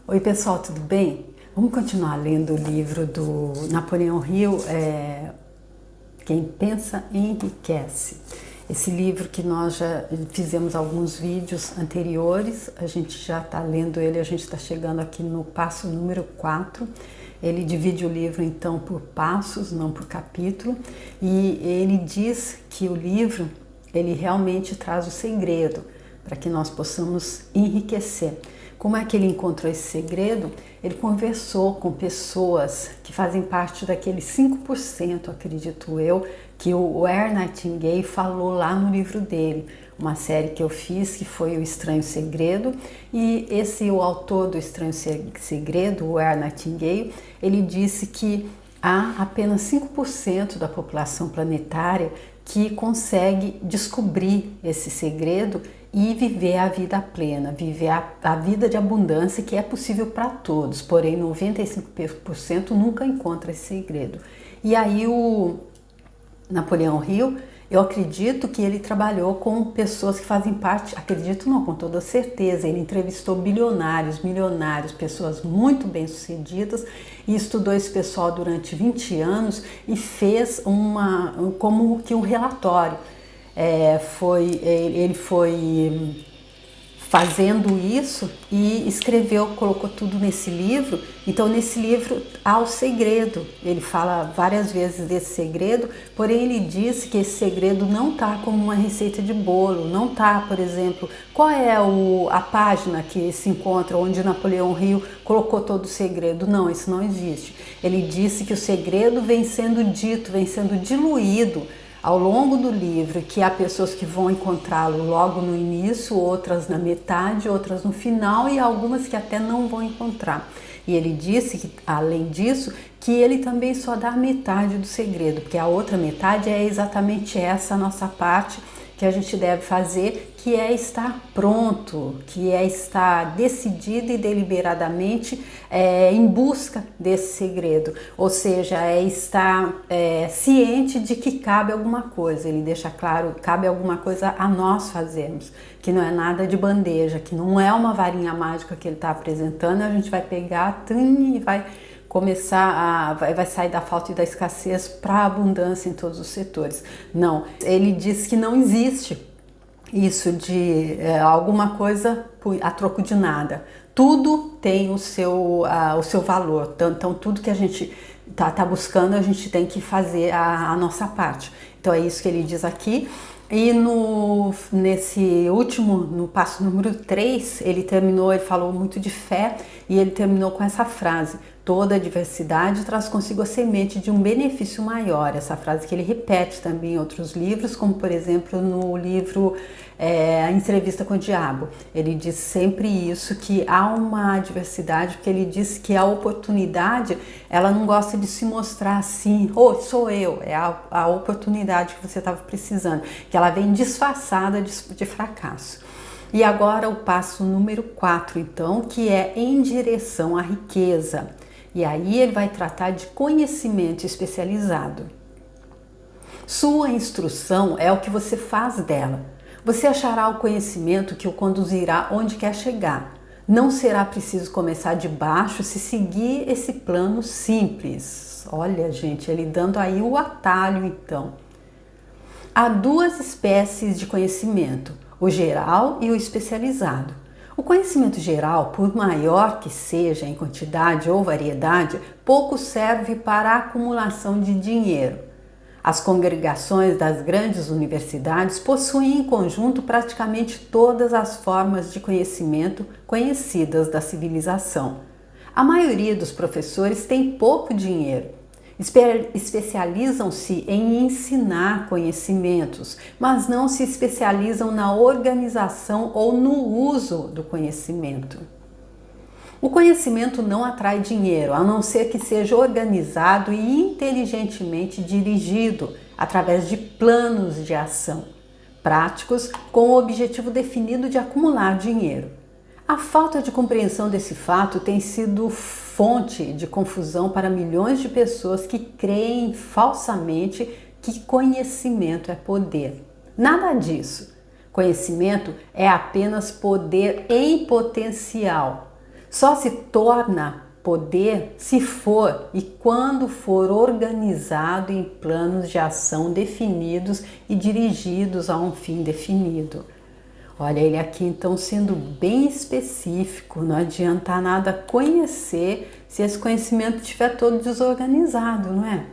Oi pessoal, tudo bem? Vamos continuar lendo o livro do Napoleão Hill, Quem Pensa Enriquece. Esse livro que nós já fizemos alguns vídeos anteriores, a gente já está lendo ele, a gente está chegando aqui no passo número 4. Ele divide o livro então por passos, não por capítulo, e ele diz que o livro ele realmente traz o segredo para que nós possamos enriquecer. Como é que ele encontrou esse segredo? Ele conversou com pessoas que fazem parte daqueles 5%, acredito eu, que o Earl Nightingale falou lá no livro dele, uma série que eu fiz que foi O Estranho Segredo, e o autor do Estranho Segredo, o Earl Nightingale, ele disse que há apenas 5% da população planetária que consegue descobrir esse segredo e viver a vida plena, viver a vida de abundância que é possível para todos, porém 95% nunca encontra esse segredo. E aí o Napoleão Hill, eu acredito que ele trabalhou com pessoas que fazem parte, acredito não, com toda certeza, ele entrevistou bilionários, milionários, pessoas muito bem-sucedidas e estudou esse pessoal durante 20 anos e fez como que um relatório. Ele foi fazendo isso e escreveu, colocou tudo nesse livro. Então nesse livro há o segredo, ele fala várias vezes desse segredo, porém ele diz que esse segredo não está como uma receita de bolo, não está, por exemplo, qual é a página que se encontra onde Napoleão Hill colocou todo o segredo. Não, isso não existe. Ele disse que o segredo vem sendo dito, vem sendo diluído ao longo do livro, que há pessoas que vão encontrá-lo logo no início, outras na metade, outras no final e algumas que até não vão encontrar. E ele disse que, além disso, que ele também só dá a metade do segredo, porque a outra metade é exatamente essa nossa parte que a gente deve fazer, que é estar pronto, que é estar decidido e deliberadamente em busca desse segredo, ou seja, é estar ciente de que cabe alguma coisa. Ele deixa claro, cabe alguma coisa a nós fazermos, que não é nada de bandeja, que não é uma varinha mágica que ele está apresentando, a gente vai pegar e vai vai sair da falta e da escassez para a abundância em todos os setores. Não, ele diz que não existe isso de alguma coisa a troco de nada. Tudo tem o seu valor, então tudo que a gente tá buscando, a gente tem que fazer a nossa parte. Então é isso que ele diz aqui. E nesse último, no passo número 3, ele falou muito de fé e ele terminou com essa frase: toda diversidade traz consigo a semente de um benefício maior. Essa frase que ele repete também em outros livros, como por exemplo no livro A Entrevista com o Diabo. Ele diz sempre isso, que há uma diversidade, porque ele diz que a oportunidade, ela não gosta de se mostrar assim, sou eu, é a oportunidade que você estava precisando, que ela vem disfarçada de fracasso. E agora o passo número 4, então, que é em direção à riqueza. E aí ele vai tratar de conhecimento especializado. Sua instrução é o que você faz dela. Você achará o conhecimento que o conduzirá onde quer chegar. Não será preciso começar de baixo se seguir esse plano simples. Olha, gente, ele dando aí o atalho, então. Há duas espécies de conhecimento, o geral e o especializado. O conhecimento geral, por maior que seja em quantidade ou variedade, pouco serve para a acumulação de dinheiro. As congregações das grandes universidades possuem em conjunto praticamente todas as formas de conhecimento conhecidas da civilização. A maioria dos professores tem pouco dinheiro. Especializam-se em ensinar conhecimentos, mas não se especializam na organização ou no uso do conhecimento. O conhecimento não atrai dinheiro, a não ser que seja organizado e inteligentemente dirigido através de planos de ação práticos com o objetivo definido de acumular dinheiro. A falta de compreensão desse fato tem sido fonte de confusão para milhões de pessoas que creem falsamente que conhecimento é poder. Nada disso. Conhecimento é apenas poder em potencial. Só se torna poder se for e quando for organizado em planos de ação definidos e dirigidos a um fim definido. Olha, ele aqui então sendo bem específico, não adianta nada conhecer se esse conhecimento estiver todo desorganizado, não é?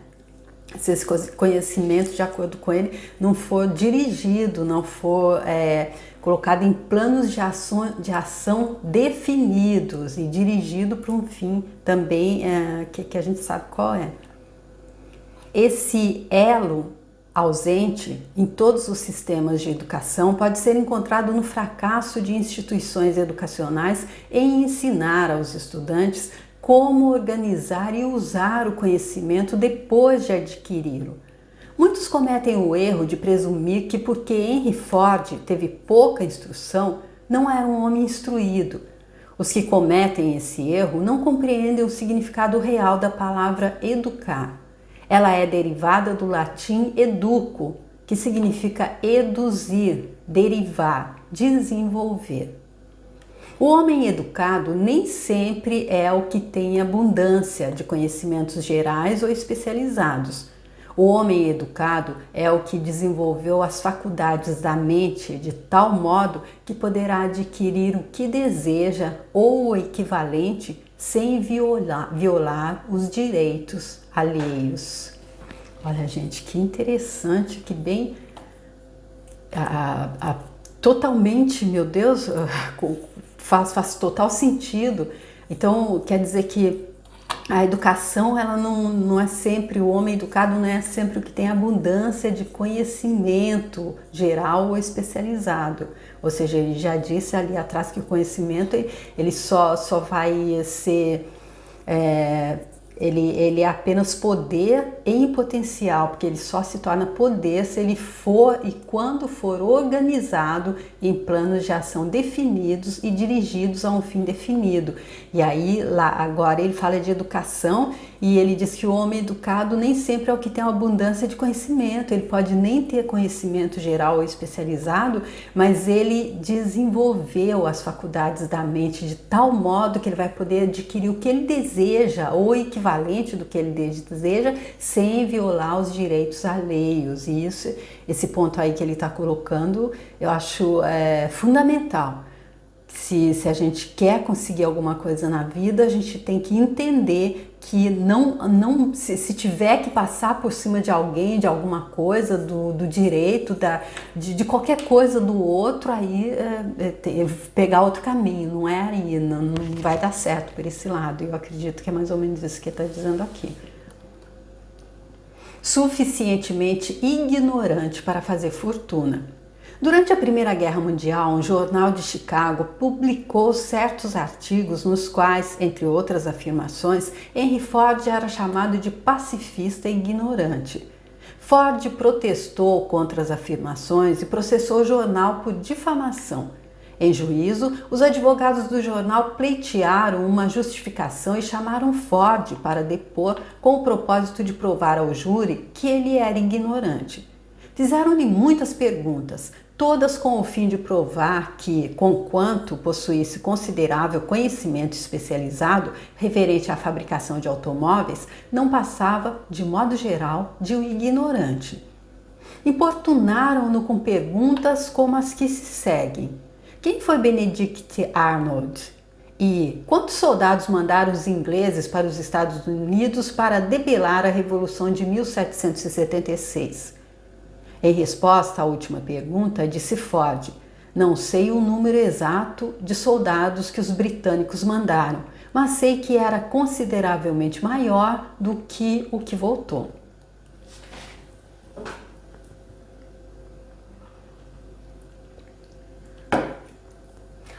Se esse conhecimento, de acordo com ele, não for dirigido, não for colocado em planos de ação definidos e dirigido para um fim também que a gente sabe qual é. Esse elo ausente em todos os sistemas de educação pode ser encontrado no fracasso de instituições educacionais em ensinar aos estudantes como organizar e usar o conhecimento depois de adquiri-lo. Muitos cometem o erro de presumir que porque Henry Ford teve pouca instrução, não era um homem instruído. Os que cometem esse erro não compreendem o significado real da palavra educar. Ela é derivada do latim educo, que significa eduzir, derivar, desenvolver. O homem educado nem sempre é o que tem abundância de conhecimentos gerais ou especializados. O homem educado é o que desenvolveu as faculdades da mente de tal modo que poderá adquirir o que deseja ou o equivalente sem violar os direitos alheios. Olha, gente, que interessante, que bem... totalmente, meu Deus, faz total sentido. Então, quer dizer que a educação, ela não é sempre, o homem educado não é sempre o que tem abundância de conhecimento geral ou especializado. Ou seja, ele já disse ali atrás que o conhecimento, ele só vai ser... Ele é apenas poder em potencial, porque ele só se torna poder se ele for e quando for organizado em planos de ação definidos e dirigidos a um fim definido. E aí, lá agora ele fala de educação e ele diz que o homem educado nem sempre é o que tem uma abundância de conhecimento, ele pode nem ter conhecimento geral ou especializado, mas ele desenvolveu as faculdades da mente de tal modo que ele vai poder adquirir o que ele deseja ou equivalente do que ele deseja sem violar os direitos alheios. E isso, esse ponto aí que ele está colocando, eu acho fundamental. Se a gente quer conseguir alguma coisa na vida, a gente tem que entender que se tiver que passar por cima de alguém, de alguma coisa, do direito, de qualquer coisa do outro, aí pegar outro caminho, não é aí, não vai dar certo por esse lado. Eu acredito que é mais ou menos isso que ele está dizendo aqui. Suficientemente ignorante para fazer fortuna. Durante a Primeira Guerra Mundial, um jornal de Chicago publicou certos artigos nos quais, entre outras afirmações, Henry Ford era chamado de pacifista e ignorante. Ford protestou contra as afirmações e processou o jornal por difamação. Em juízo, os advogados do jornal pleitearam uma justificação e chamaram Ford para depor com o propósito de provar ao júri que ele era ignorante. Fizeram-lhe muitas perguntas, todas com o fim de provar que, conquanto possuísse considerável conhecimento especializado referente à fabricação de automóveis, não passava, de modo geral, de um ignorante. Importunaram-no com perguntas como as que se seguem. Quem foi Benedict Arnold? E quantos soldados mandaram os ingleses para os Estados Unidos para debelar a Revolução de 1776? Em resposta à última pergunta, disse Ford: não sei o número exato de soldados que os britânicos mandaram, mas sei que era consideravelmente maior do que o que voltou.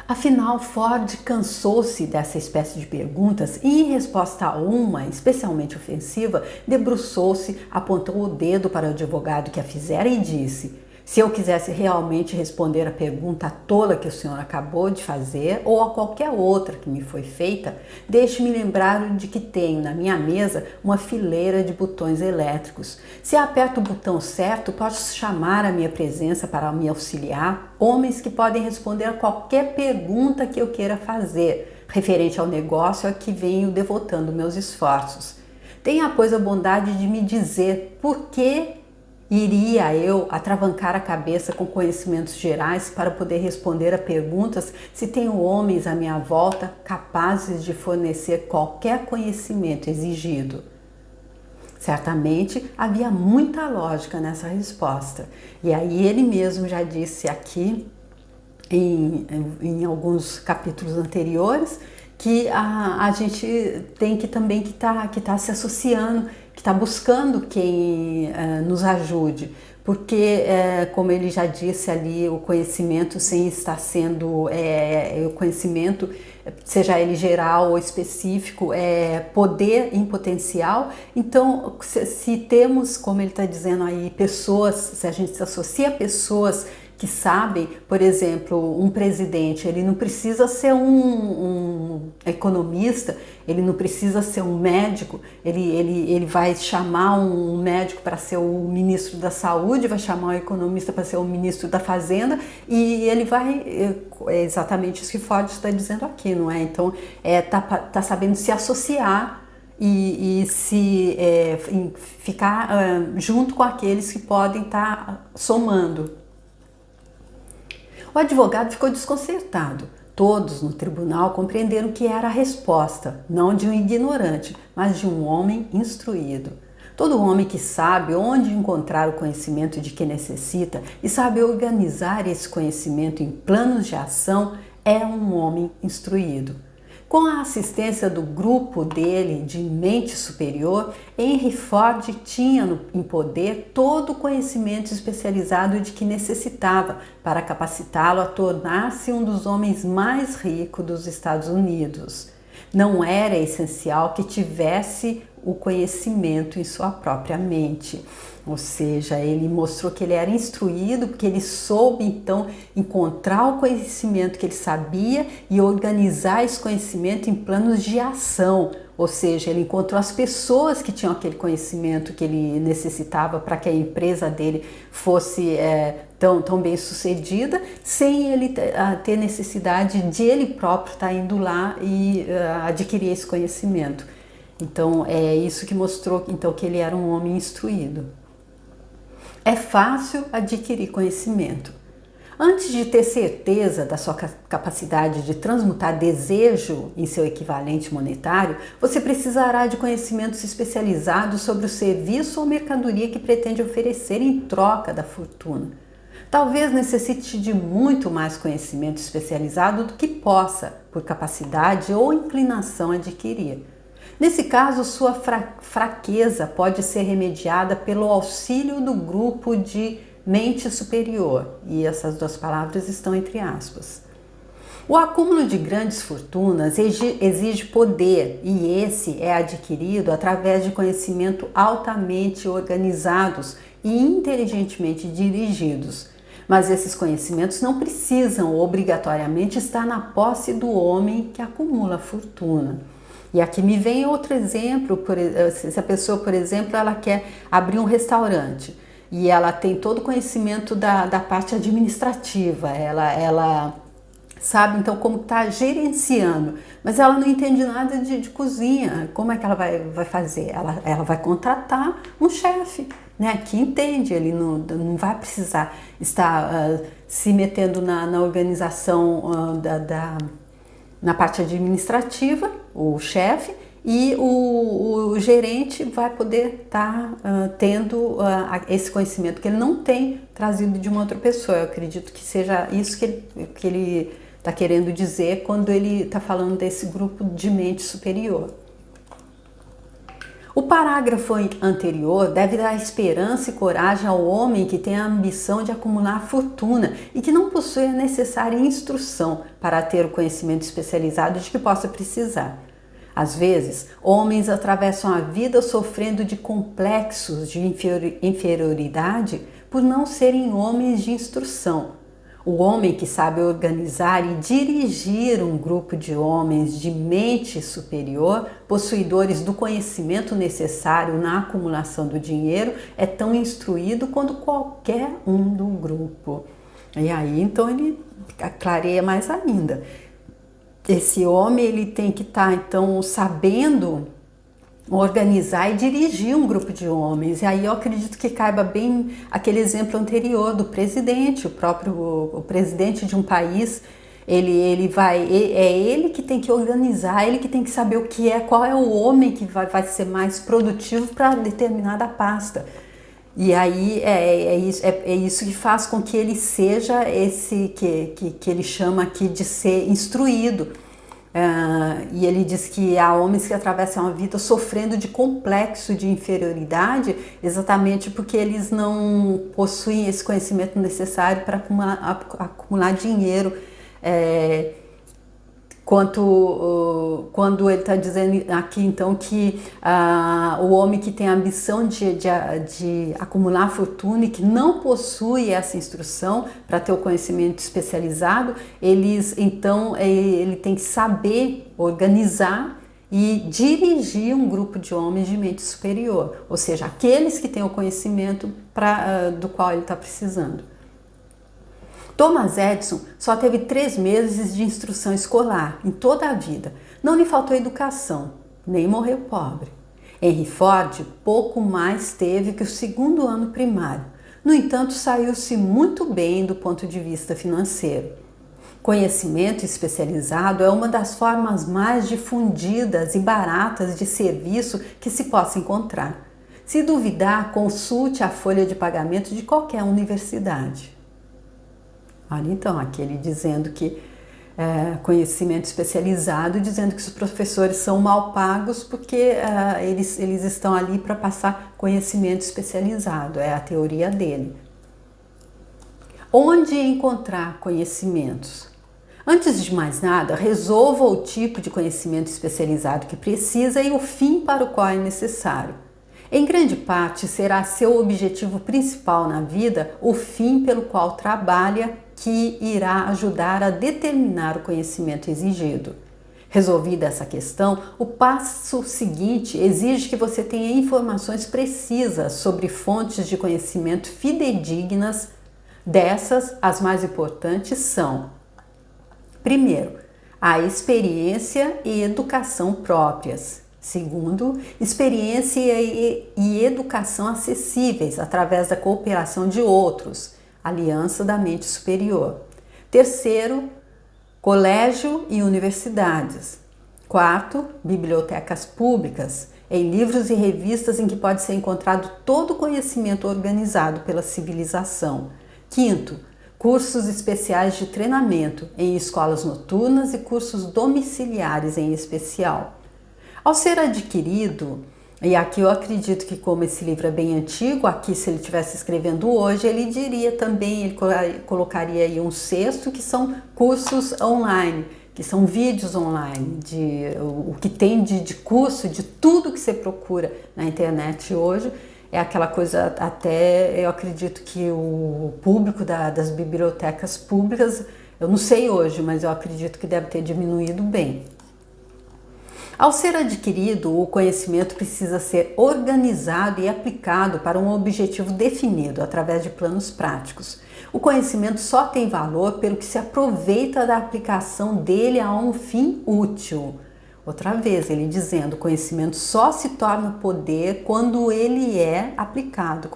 Afinal, Ford cansou-se dessa espécie de perguntas e, em resposta a uma especialmente ofensiva, debruçou-se, apontou o dedo para o advogado que a fizera e disse: se eu quisesse realmente responder a pergunta tola que o senhor acabou de fazer ou a qualquer outra que me foi feita, deixe-me lembrar de que tenho na minha mesa uma fileira de botões elétricos. Se aperto o botão certo, posso chamar à minha presença para me auxiliar homens que podem responder a qualquer pergunta que eu queira fazer, referente ao negócio a que venho devotando meus esforços. Tenha, pois, a bondade de me dizer por que iria eu atravancar a cabeça com conhecimentos gerais para poder responder a perguntas se tenho homens à minha volta capazes de fornecer qualquer conhecimento exigido. Certamente havia muita lógica nessa resposta. E aí ele mesmo já disse aqui, em alguns capítulos anteriores, que a gente tem que também que tá se associando, que está buscando quem nos ajude, porque como ele já disse ali, o conhecimento sem estar sendo o conhecimento, seja ele geral ou específico, é poder em potencial. Então, se temos, como ele está dizendo aí, pessoas, se a gente se associa a pessoas que sabem, por exemplo, um presidente, ele não precisa ser um economista, ele não precisa ser um médico, ele vai chamar um médico para ser o ministro da saúde, vai chamar um economista para ser o ministro da fazenda, e ele vai, é exatamente isso que Ford está dizendo aqui, não é? Então, tá sabendo se associar e ficar junto com aqueles que podem estar somando. O advogado ficou desconcertado. Todos no tribunal compreenderam que era a resposta, não de um ignorante, mas de um homem instruído. Todo homem que sabe onde encontrar o conhecimento de que necessita e sabe organizar esse conhecimento em planos de ação é um homem instruído. Com a assistência do grupo dele de mente superior, Henry Ford tinha em poder todo o conhecimento especializado de que necessitava para capacitá-lo a tornar-se um dos homens mais ricos dos Estados Unidos. Não era essencial que tivesse o conhecimento em sua própria mente. Ou seja, ele mostrou que ele era instruído, porque ele soube então encontrar o conhecimento que ele sabia e organizar esse conhecimento em planos de ação. Ou seja, ele encontrou as pessoas que tinham aquele conhecimento que ele necessitava para que a empresa dele fosse tão bem sucedida, sem ele ter necessidade de ele próprio estar indo lá e adquirir esse conhecimento. Então, é isso que mostrou então, que ele era um homem instruído. É fácil adquirir conhecimento. Antes de ter certeza da sua capacidade de transmutar desejo em seu equivalente monetário, você precisará de conhecimentos especializados sobre o serviço ou mercadoria que pretende oferecer em troca da fortuna. Talvez necessite de muito mais conhecimento especializado do que possa, por capacidade ou inclinação, adquirir. Nesse caso, sua fraqueza pode ser remediada pelo auxílio do grupo de mente superior, e essas duas palavras estão entre aspas. O acúmulo de grandes fortunas exige poder, e esse é adquirido através de conhecimento altamente organizados e inteligentemente dirigidos. Mas esses conhecimentos não precisam obrigatoriamente estar na posse do homem que acumula fortuna. E aqui me vem outro exemplo, se a pessoa, por exemplo, ela quer abrir um restaurante e ela tem todo o conhecimento da parte administrativa, ela sabe então como está gerenciando, mas ela não entende nada de cozinha. Como é que ela vai fazer? Ela vai contratar um chefe, né, que entende, ele não vai precisar estar se metendo na organização na parte administrativa, o chefe, e o gerente vai poder estar tendo esse conhecimento que ele não tem trazido de uma outra pessoa. Eu acredito que seja isso que ele está querendo dizer quando ele está falando desse grupo de mente superior. O parágrafo anterior deve dar esperança e coragem ao homem que tem a ambição de acumular fortuna e que não possui a necessária instrução para ter o conhecimento especializado de que possa precisar. Às vezes, homens atravessam a vida sofrendo de complexos de inferioridade por não serem homens de instrução. O homem que sabe organizar e dirigir um grupo de homens de mente superior, possuidores do conhecimento necessário na acumulação do dinheiro, é tão instruído quanto qualquer um do grupo. E aí, então, ele clareia mais ainda. esse homem ele tem que estar então sabendo organizar e dirigir um grupo de homens. E aí eu acredito que caiba bem aquele exemplo anterior do presidente, o presidente de um país. É ele que tem que organizar, ele que tem que saber qual é o homem que vai ser mais produtivo para determinada pasta. E aí é isso que faz com que ele seja esse que ele chama aqui de ser instruído. E ele diz que há homens que atravessam a vida sofrendo de complexo de inferioridade, exatamente porque eles não possuem esse conhecimento necessário para acumular dinheiro. Quando ele está dizendo aqui então que o homem que tem a ambição de acumular fortuna e que não possui essa instrução para ter o conhecimento especializado, ele tem que saber organizar e dirigir um grupo de homens de mente superior, ou seja, aqueles que têm o conhecimento do qual ele está precisando. Thomas Edison só teve 3 meses de instrução escolar em toda a vida. Não lhe faltou educação, nem morreu pobre. Henry Ford pouco mais teve que o 2º ano primário. No entanto, saiu-se muito bem do ponto de vista financeiro. Conhecimento especializado é uma das formas mais difundidas e baratas de serviço que se possa encontrar. Se duvidar, consulte a folha de pagamento de qualquer universidade. Olha, então, aqui ele dizendo que conhecimento especializado, dizendo que os professores são mal pagos porque eles estão ali para passar conhecimento especializado, é a teoria dele. Onde encontrar conhecimentos? Antes de mais nada, resolva o tipo de conhecimento especializado que precisa e o fim para o qual é necessário. Em grande parte, será seu objetivo principal na vida o fim pelo qual trabalha, que irá ajudar a determinar o conhecimento exigido. Resolvida essa questão, o passo seguinte exige que você tenha informações precisas sobre fontes de conhecimento fidedignas. Dessas, as mais importantes são: primeiro, a experiência e educação próprias. Segundo, experiência e educação acessíveis através da cooperação de outros, aliança da mente superior. Terceiro, colégio e universidades. Quarto, bibliotecas públicas, em livros e revistas em que pode ser encontrado todo o conhecimento organizado pela civilização. Quinto, cursos especiais de treinamento em escolas noturnas e cursos domiciliares em especial. Ao ser adquirido, e aqui eu acredito que como esse livro é bem antigo, aqui se ele estivesse escrevendo hoje, ele diria também, ele colocaria aí um 6º, que são cursos online, que são vídeos online, o que tem de curso, de tudo que você procura na internet hoje, é aquela coisa, até eu acredito que o público das bibliotecas públicas, eu não sei hoje, mas eu acredito que deve ter diminuído bem. Ao ser adquirido, o conhecimento precisa ser organizado e aplicado para um objetivo definido através de planos práticos. O conhecimento só tem valor pelo que se aproveita da aplicação dele a um fim útil. Outra vez, ele dizendo, o conhecimento só se torna poder quando ele é aplicado,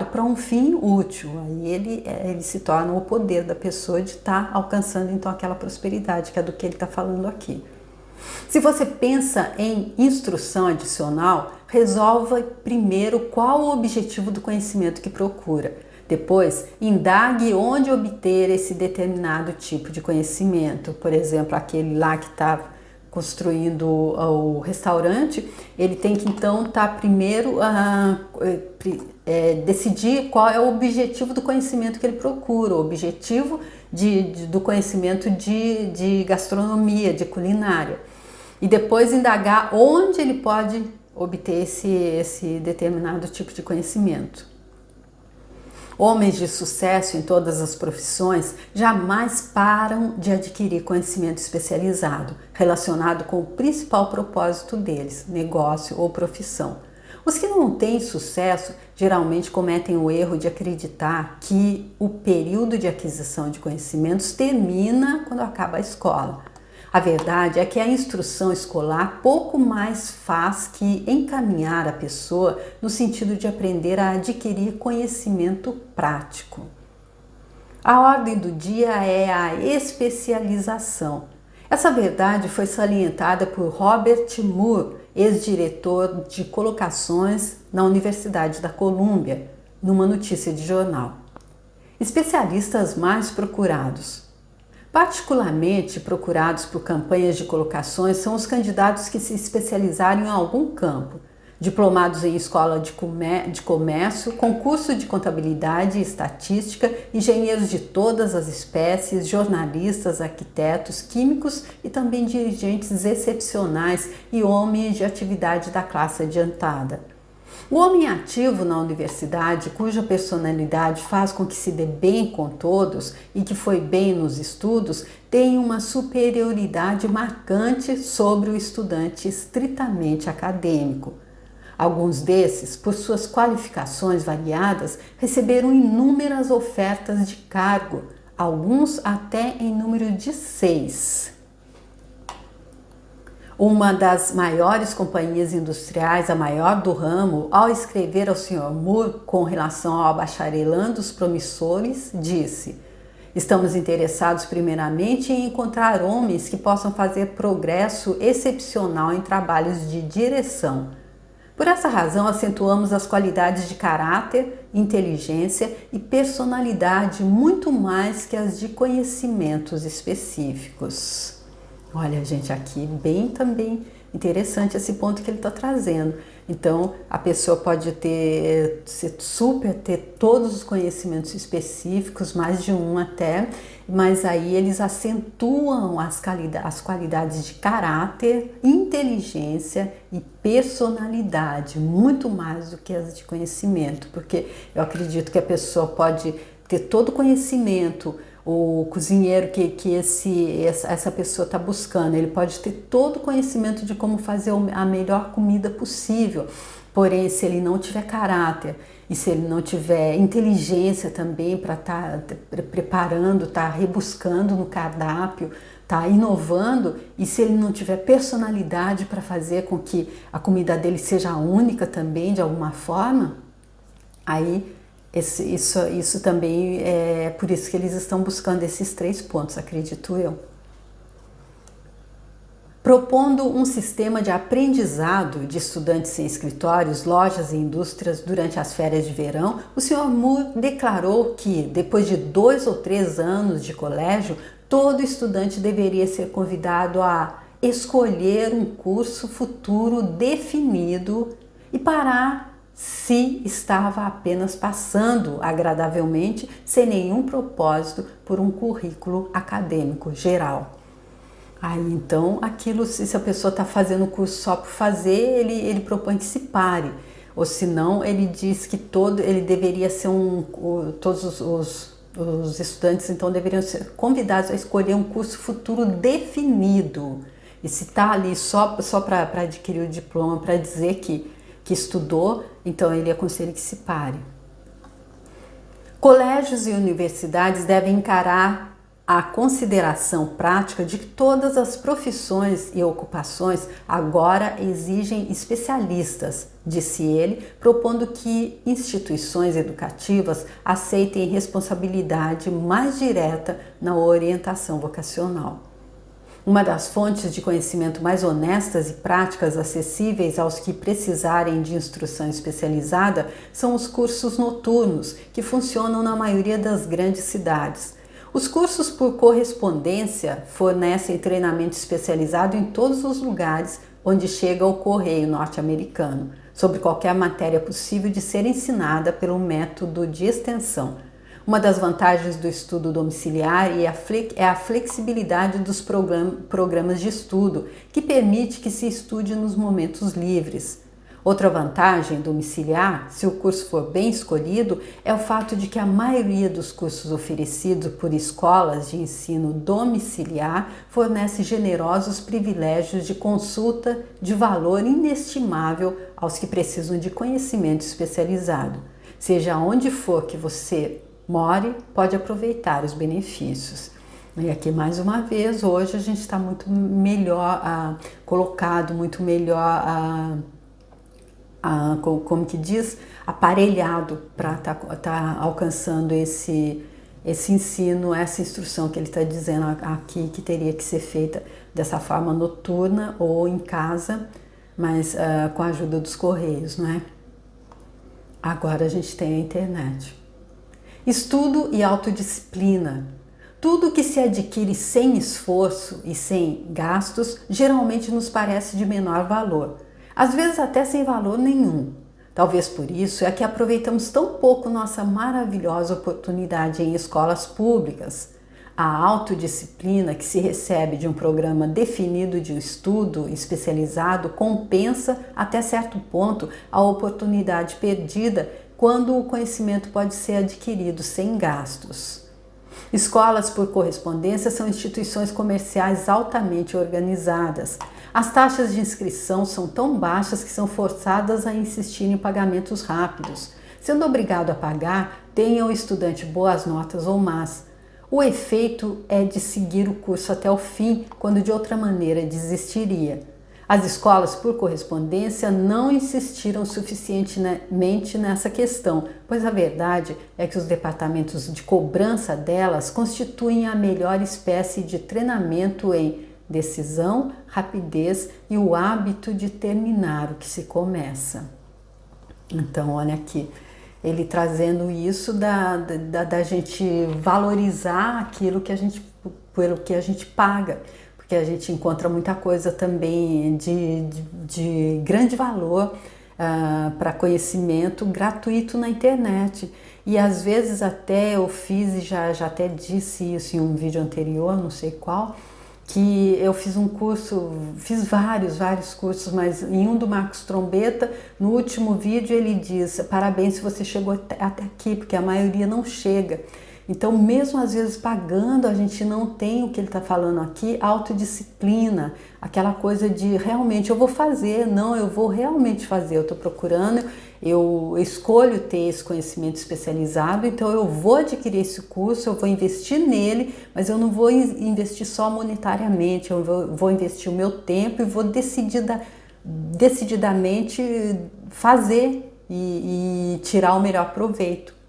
para um fim útil. Aí ele se torna o poder da pessoa de estar alcançando então aquela prosperidade, que é do que ele está falando aqui. Se você pensa em instrução adicional, resolva primeiro qual o objetivo do conhecimento que procura. Depois, indague onde obter esse determinado tipo de conhecimento. Por exemplo, aquele lá que está construindo o restaurante, ele tem que então primeiro decidir qual é o objetivo do conhecimento que ele procura, o objetivo do conhecimento de gastronomia, de culinária. E depois indagar onde ele pode obter esse determinado tipo de conhecimento. Homens de sucesso em todas as profissões jamais param de adquirir conhecimento especializado relacionado com o principal propósito deles, negócio ou profissão. Os que não têm sucesso geralmente cometem o erro de acreditar que o período de aquisição de conhecimentos termina quando acaba a escola. A verdade é que a instrução escolar pouco mais faz que encaminhar a pessoa no sentido de aprender a adquirir conhecimento prático. A ordem do dia é a especialização. Essa verdade foi salientada por Robert Moore, ex-diretor de colocações na Universidade da Colômbia, numa notícia de jornal. Especialistas mais procurados. Particularmente procurados por campanhas de colocações são os candidatos que se especializaram em algum campo, diplomados em escola de comércio, concurso de contabilidade e estatística, engenheiros de todas as espécies, jornalistas, arquitetos, químicos e também dirigentes excepcionais e homens de atividade da classe adiantada. O homem ativo na universidade, cuja personalidade faz com que se dê bem com todos e que foi bem nos estudos, tem uma superioridade marcante sobre o estudante estritamente acadêmico. Alguns desses, por suas qualificações variadas, receberam inúmeras ofertas de cargo, alguns até em número de 6. Uma das maiores companhias industriais, a maior do ramo, ao escrever ao Sr. Moore com relação ao bacharelando dos promissores, disse: "Estamos interessados primeiramente em encontrar homens que possam fazer progresso excepcional em trabalhos de direção. Por essa razão, acentuamos as qualidades de caráter, inteligência e personalidade muito mais que as de conhecimentos específicos." Olha, gente, aqui bem também interessante esse ponto que ele está trazendo. Então, a pessoa pode ter todos os conhecimentos específicos, mais de um até, mas aí eles acentuam as qualidades de caráter, inteligência e personalidade, muito mais do que as de conhecimento, porque eu acredito que a pessoa pode ter todo o conhecimento, o cozinheiro que essa pessoa está buscando, ele pode ter todo o conhecimento de como fazer a melhor comida possível, porém se ele não tiver caráter e se ele não tiver inteligência também para estar preparando, estar rebuscando no cardápio, estar inovando, e se ele não tiver personalidade para fazer com que a comida dele seja única também de alguma forma, aí isso também é por isso que eles estão buscando esses 3 pontos, acredito eu. Propondo um sistema de aprendizado de estudantes em escritórios, lojas e indústrias durante as férias de verão, o Sr. Moore declarou que, depois de 2 ou 3 anos de colégio, todo estudante deveria ser convidado a escolher um curso futuro definido e parar se estava apenas passando agradavelmente, sem nenhum propósito, por um currículo acadêmico geral. Aí então, aquilo, se a pessoa está fazendo o curso só por fazer, ele propõe que se pare. Ou se não, ele diz que ele deveria ser todos os estudantes então deveriam ser convidados a escolher um curso futuro definido. E se está ali só para adquirir o diploma, para dizer que estudou, então ele aconselha que se pare. Colégios e universidades devem encarar a consideração prática de que todas as profissões e ocupações agora exigem especialistas, disse ele, propondo que instituições educativas aceitem responsabilidade mais direta na orientação vocacional. Uma das fontes de conhecimento mais honestas e práticas acessíveis aos que precisarem de instrução especializada são os cursos noturnos, que funcionam na maioria das grandes cidades. Os cursos por correspondência fornecem treinamento especializado em todos os lugares onde chega o correio norte-americano, sobre qualquer matéria possível de ser ensinada pelo método de extensão. Uma das vantagens do estudo domiciliar é a flexibilidade dos programas de estudo, que permite que se estude nos momentos livres. Outra vantagem domiciliar, se o curso for bem escolhido, é o fato de que a maioria dos cursos oferecidos por escolas de ensino domiciliar fornece generosos privilégios de consulta de valor inestimável aos que precisam de conhecimento especializado. Seja onde for que você more, pode aproveitar os benefícios. E aqui mais uma vez, hoje a gente está muito melhor colocado, muito melhor como que diz, aparelhado para tá alcançando esse ensino, essa instrução que ele está dizendo aqui, que teria que ser feita dessa forma noturna ou em casa, mas com a ajuda dos correios, não é? Agora a gente tem a internet. Estudo e autodisciplina. Tudo que se adquire sem esforço e sem gastos geralmente nos parece de menor valor, às vezes até sem valor nenhum. Talvez por isso é que aproveitamos tão pouco nossa maravilhosa oportunidade em escolas públicas. A autodisciplina que se recebe de um programa definido de estudo especializado compensa até certo ponto a oportunidade perdida quando o conhecimento pode ser adquirido sem gastos. Escolas por correspondência são instituições comerciais altamente organizadas. As taxas de inscrição são tão baixas que são forçadas a insistir em pagamentos rápidos. Sendo obrigado a pagar, tenha o estudante boas notas ou más. O efeito é de seguir o curso até o fim, quando de outra maneira desistiria. As escolas por correspondência não insistiram suficientemente nessa questão, pois a verdade é que os departamentos de cobrança delas constituem a melhor espécie de treinamento em decisão, rapidez e o hábito de terminar o que se começa. Então, olha aqui, ele trazendo isso da gente valorizar aquilo que pelo que a gente paga, porque a gente encontra muita coisa também de grande valor para conhecimento gratuito na internet. E às vezes até eu fiz, e já até disse isso em um vídeo anterior, não sei qual, que eu fiz um curso, fiz vários cursos, mas em um do Marcos Trombetta, no último vídeo ele diz: parabéns se você chegou até aqui, porque a maioria não chega. Então, mesmo às vezes pagando, a gente não tem o que ele está falando aqui, autodisciplina, aquela coisa de realmente eu vou fazer, não, eu vou realmente fazer, eu estou procurando, eu escolho ter esse conhecimento especializado, então eu vou adquirir esse curso, eu vou investir nele, mas eu não vou investir só monetariamente, eu vou investir o meu tempo e vou decididamente fazer e tirar o melhor proveito.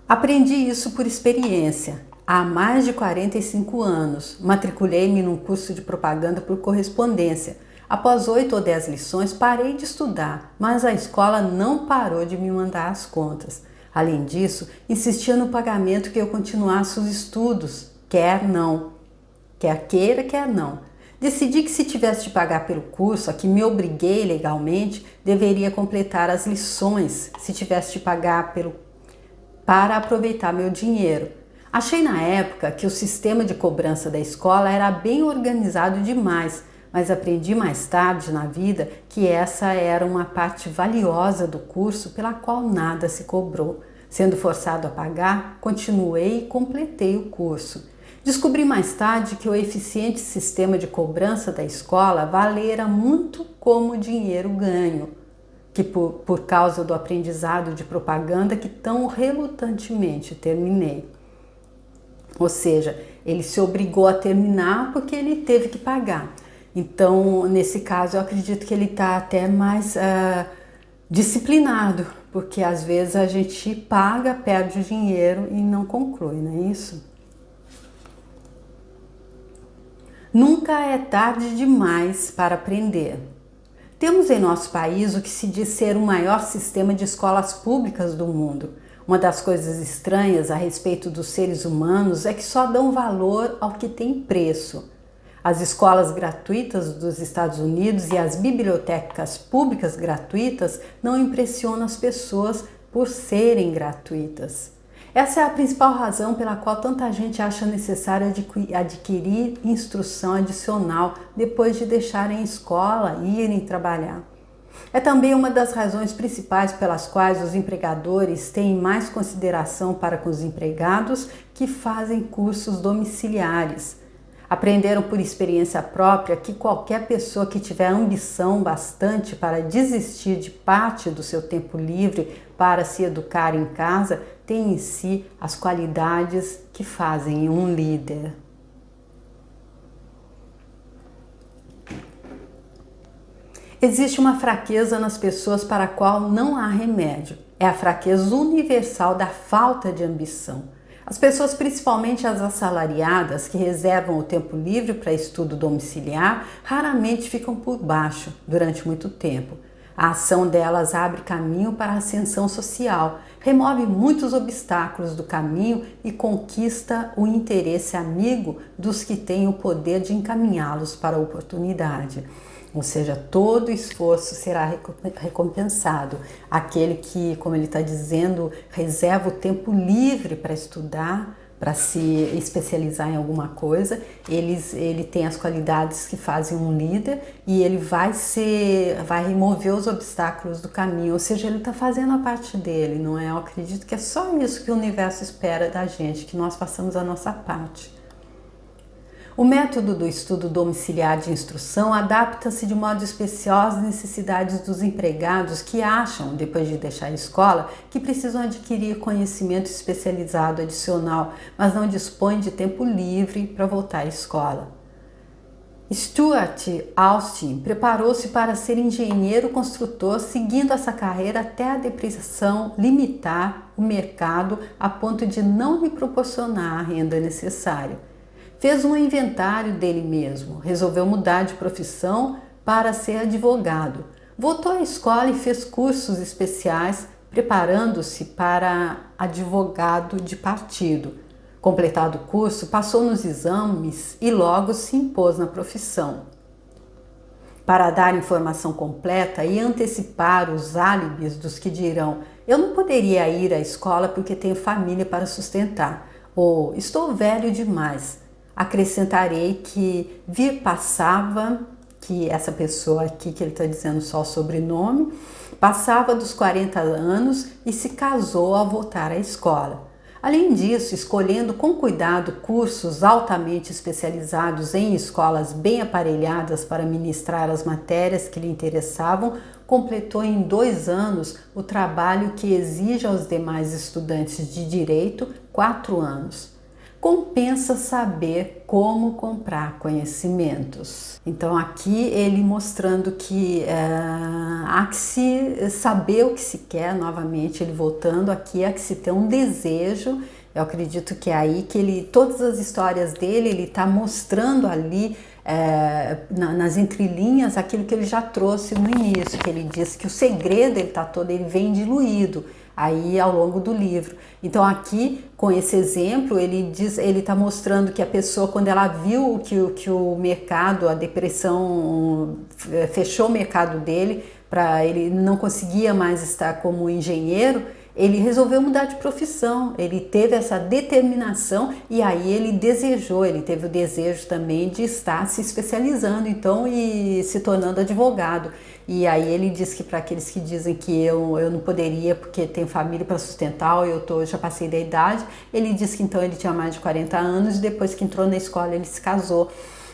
Aprendi isso por experiência. Há mais de 45 anos, matriculei-me num curso de propaganda por correspondência. Após 8 ou 10 lições, parei de estudar, mas a escola não parou de me mandar as contas. Além disso, insistia no pagamento que eu continuasse os estudos, quer não. Quer queira, quer não. Decidi que se tivesse de pagar pelo curso, a que me obriguei legalmente, deveria completar as lições, se tivesse de pagar para aproveitar meu dinheiro. Achei na época que o sistema de cobrança da escola era bem organizado demais, mas aprendi mais tarde na vida que essa era uma parte valiosa do curso pela qual nada se cobrou. Sendo forçado a pagar, continuei e completei o curso. Descobri mais tarde que o eficiente sistema de cobrança da escola valera muito como dinheiro ganho, que por causa do aprendizado de propaganda que tão relutantemente terminei. Ou seja, ele se obrigou a terminar porque ele teve que pagar. Então, nesse caso, eu acredito que ele está até mais disciplinado, porque às vezes a gente paga, perde o dinheiro e não conclui, não é isso? Nunca é tarde demais para aprender. Temos em nosso país o que se diz ser o maior sistema de escolas públicas do mundo. Uma das coisas estranhas a respeito dos seres humanos é que só dão valor ao que tem preço. As escolas gratuitas dos Estados Unidos e as bibliotecas públicas gratuitas não impressionam as pessoas por serem gratuitas. Essa é a principal razão pela qual tanta gente acha necessário adquirir instrução adicional depois de deixarem a escola e irem trabalhar. É também uma das razões principais pelas quais os empregadores têm mais consideração para com os empregados que fazem cursos domiciliares. Aprenderam por experiência própria que qualquer pessoa que tiver ambição bastante para desistir de parte do seu tempo livre para se educar em casa tem em si as qualidades que fazem um líder. Existe uma fraqueza nas pessoas para a qual não há remédio. É a fraqueza universal da falta de ambição. As pessoas, principalmente as assalariadas, que reservam o tempo livre para estudo domiciliar, raramente ficam por baixo durante muito tempo. A ação delas abre caminho para a ascensão social, remove muitos obstáculos do caminho e conquista o interesse amigo dos que têm o poder de encaminhá-los para a oportunidade. Ou seja, todo esforço será recompensado. Aquele que, como ele está dizendo, reserva o tempo livre para estudar, para se especializar em alguma coisa, ele tem as qualidades que fazem um líder e ele vai remover os obstáculos do caminho. Ou seja, ele está fazendo a parte dele, não é? Eu acredito que é só isso que o universo espera da gente, que nós façamos a nossa parte. O método do estudo domiciliar de instrução adapta-se de modo especial às necessidades dos empregados que acham, depois de deixar a escola, que precisam adquirir conhecimento especializado adicional, mas não dispõem de tempo livre para voltar à escola. Stuart Austin preparou-se para ser engenheiro construtor, seguindo essa carreira até a depressão limitar o mercado a ponto de não lhe proporcionar a renda necessária. Fez um inventário dele mesmo, resolveu mudar de profissão para ser advogado. Voltou à escola e fez cursos especiais, preparando-se para advogado de partido. Completado o curso, passou nos exames e logo se impôs na profissão. Para dar informação completa e antecipar os álibis dos que dirão: eu não poderia ir à escola porque tenho família para sustentar, ou estou velho demais. Acrescentarei que que essa pessoa aqui, que ele está dizendo só o sobrenome, passava dos 40 anos e se casou ao voltar à escola. Além disso, escolhendo com cuidado cursos altamente especializados em escolas bem aparelhadas para ministrar as matérias que lhe interessavam, completou em 2 anos o trabalho que exige aos demais estudantes de direito 4 anos. Compensa saber como comprar conhecimentos. Então aqui ele mostrando que há que se saber o que se quer, novamente ele voltando aqui, há que se ter um desejo. Eu acredito que é aí que todas as histórias dele, ele está mostrando ali nas entrelinhas aquilo que ele já trouxe no início, que ele diz que o segredo ele vem diluído aí ao longo do livro. Então aqui, com esse exemplo, ele está mostrando que a pessoa, quando ela viu que o mercado, a depressão fechou o mercado dele, ele não conseguia mais estar como engenheiro, ele resolveu mudar de profissão, ele teve essa determinação e aí ele teve o desejo também de estar se especializando então e se tornando advogado. E aí ele diz que para aqueles que dizem que eu não poderia porque tenho família para sustentar, ou já passei da idade, ele diz que então ele tinha mais de 40 anos e depois que entrou na escola ele se casou.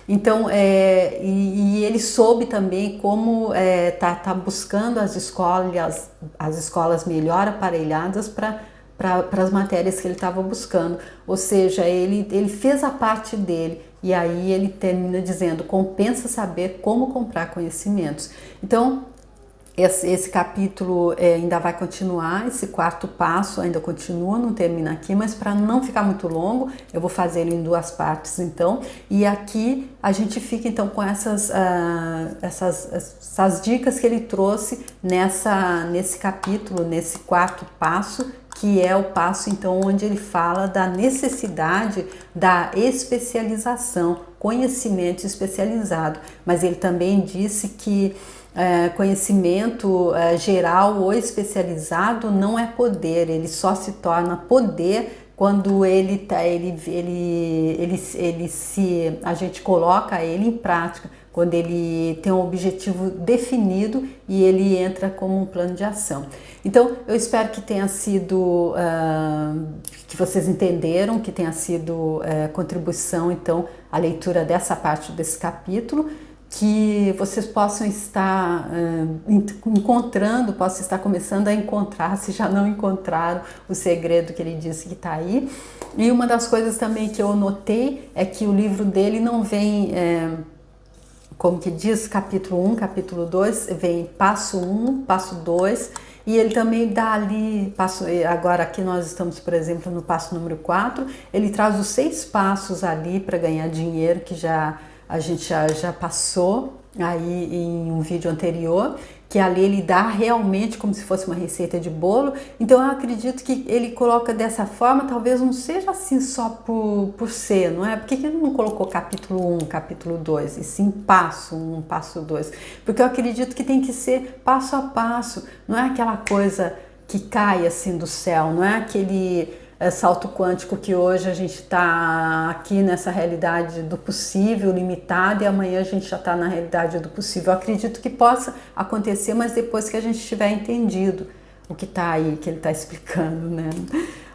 Então, e ele soube também como tá buscando as escolas melhor aparelhadas para as matérias que ele estava buscando. Ou seja, ele fez a parte dele e aí ele termina dizendo: compensa saber como comprar conhecimentos. Então, esse capítulo ainda vai continuar, esse 4º passo ainda continua, não termina aqui, mas para não ficar muito longo, eu vou fazer ele em 2 partes então, e aqui a gente fica então com essas dicas que ele trouxe nesse capítulo, nesse 4º passo, que é o passo então onde ele fala da necessidade da especialização, conhecimento especializado, mas ele também disse que conhecimento geral ou especializado não é poder, ele só se torna poder quando a gente coloca ele em prática, quando ele tem um objetivo definido e ele entra como um plano de ação. Então, eu espero que tenha sido, que vocês entenderam, que tenha sido contribuição, então, a leitura dessa parte desse capítulo, que vocês possam estar encontrando, possam estar começando a encontrar, se já não encontraram, o segredo que ele disse que está aí. E uma das coisas também que eu notei é que o livro dele não vem, como que diz, capítulo 1, capítulo 2, vem passo 1, passo 2, e ele também dá ali, agora aqui nós estamos, por exemplo, no passo número 4, ele traz os 6 passos ali para ganhar dinheiro, que a gente já passou aí em um vídeo anterior, que ali ele dá realmente como se fosse uma receita de bolo. Então eu acredito que ele coloca dessa forma, talvez não seja assim só por ser, não é? Por que ele não colocou capítulo 1, capítulo 2, e sim passo 1, passo 2? Porque eu acredito que tem que ser passo a passo, não é aquela coisa que cai assim do céu, não é aquele salto quântico que hoje a gente está aqui nessa realidade do possível, limitado, e amanhã a gente já está na realidade do possível. Eu acredito que possa acontecer, mas depois que a gente tiver entendido o que está aí, que ele está explicando, né?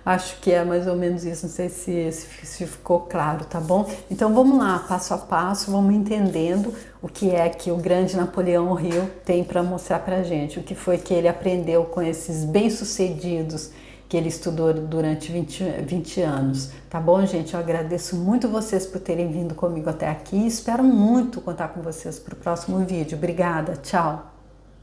Acho que é mais ou menos isso, não sei se ficou claro, tá bom? Então vamos lá, passo a passo, vamos entendendo o que é que o grande Napoleão Hill tem para mostrar para a gente, o que foi que ele aprendeu com esses bem-sucedidos que ele estudou durante 20 anos, tá bom, gente? Eu agradeço muito vocês por terem vindo comigo até aqui, espero muito contar com vocês para o próximo vídeo. Obrigada, tchau!